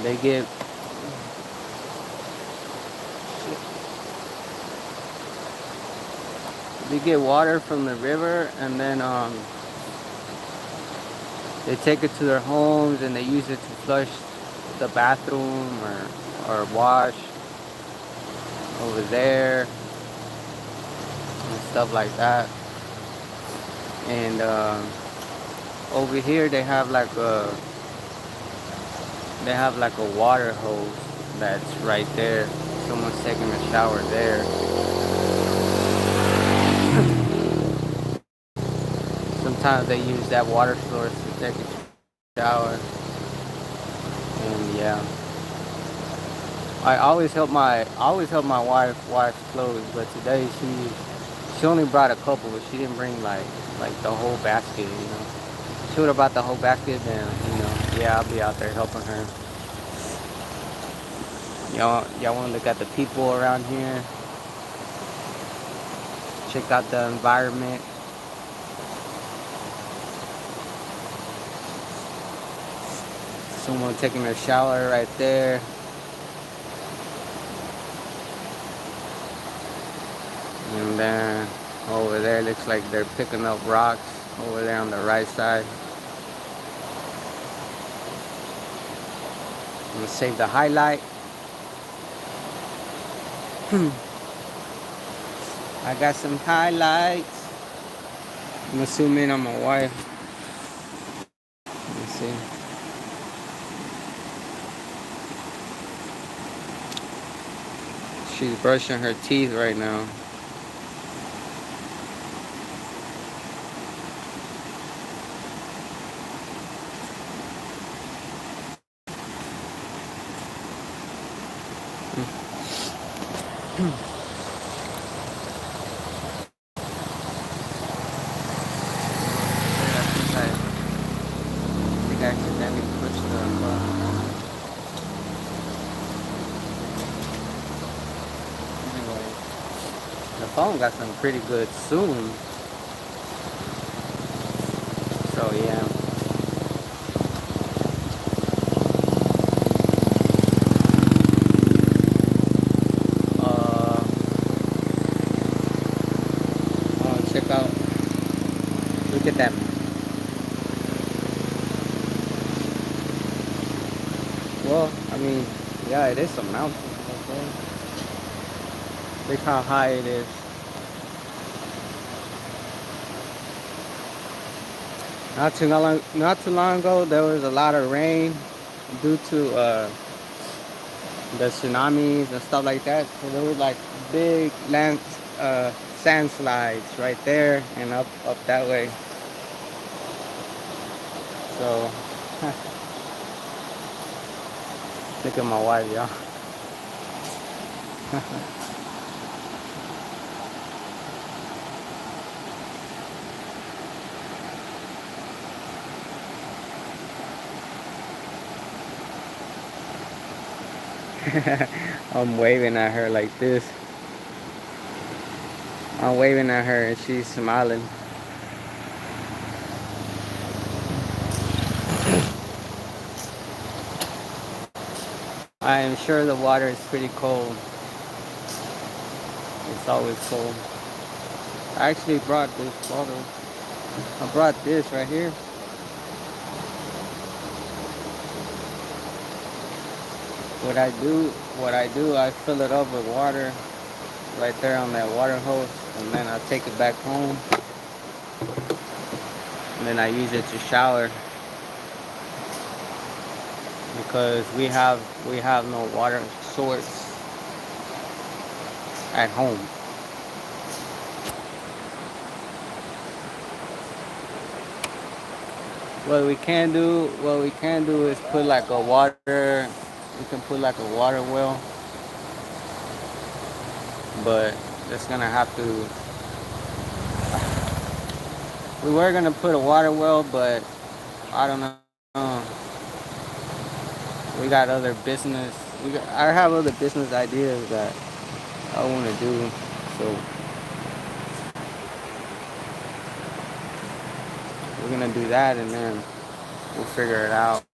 They get water from the river, and then they take it to their homes and they use it to flush the bathroom or wash over there and stuff like that. And over here they have like a water hose that's right there. Someone's taking a shower there. Sometimes they use that water source to take a shower. And yeah, I always help my wife wash clothes, but today she only brought a couple, but she didn't bring like the whole basket. She would have brought the whole basket, then yeah, I'll be out there helping her. Y'all want to look at the people around here? Check out the environment. Someone taking a shower right there. And then over there looks like they're picking up rocks over there on the right side. I'm gonna save the highlight. I got some highlights. I'm gonna zoom in on my wife. Let me see. She's brushing her teeth right now. I accidentally pushed the anyway, the phone got some pretty good zoom. So yeah. Check out. Look at them. Well, I mean, yeah, it is a mountain. Okay. Look how high it is. Not too long ago, there was a lot of rain due to the tsunamis and stuff like that. So there was like big sand slides right there and up that way. So look at my wife, y'all. I'm waving at her like this. I'm waving at her and she's smiling. I am sure the water is pretty cold. It's always cold. I actually brought this bottle. I brought this right here. What I do, I fill it up with water right there on that water hose, and then I take it back home, and then I use it to shower because we have no water source at home. What we can do is put like a water. We can put like a water well, but it's gonna have to. We were gonna put a water well, but I don't know. We got other business. I have other business ideas that I want to do, so we're gonna do that, and then we'll figure it out.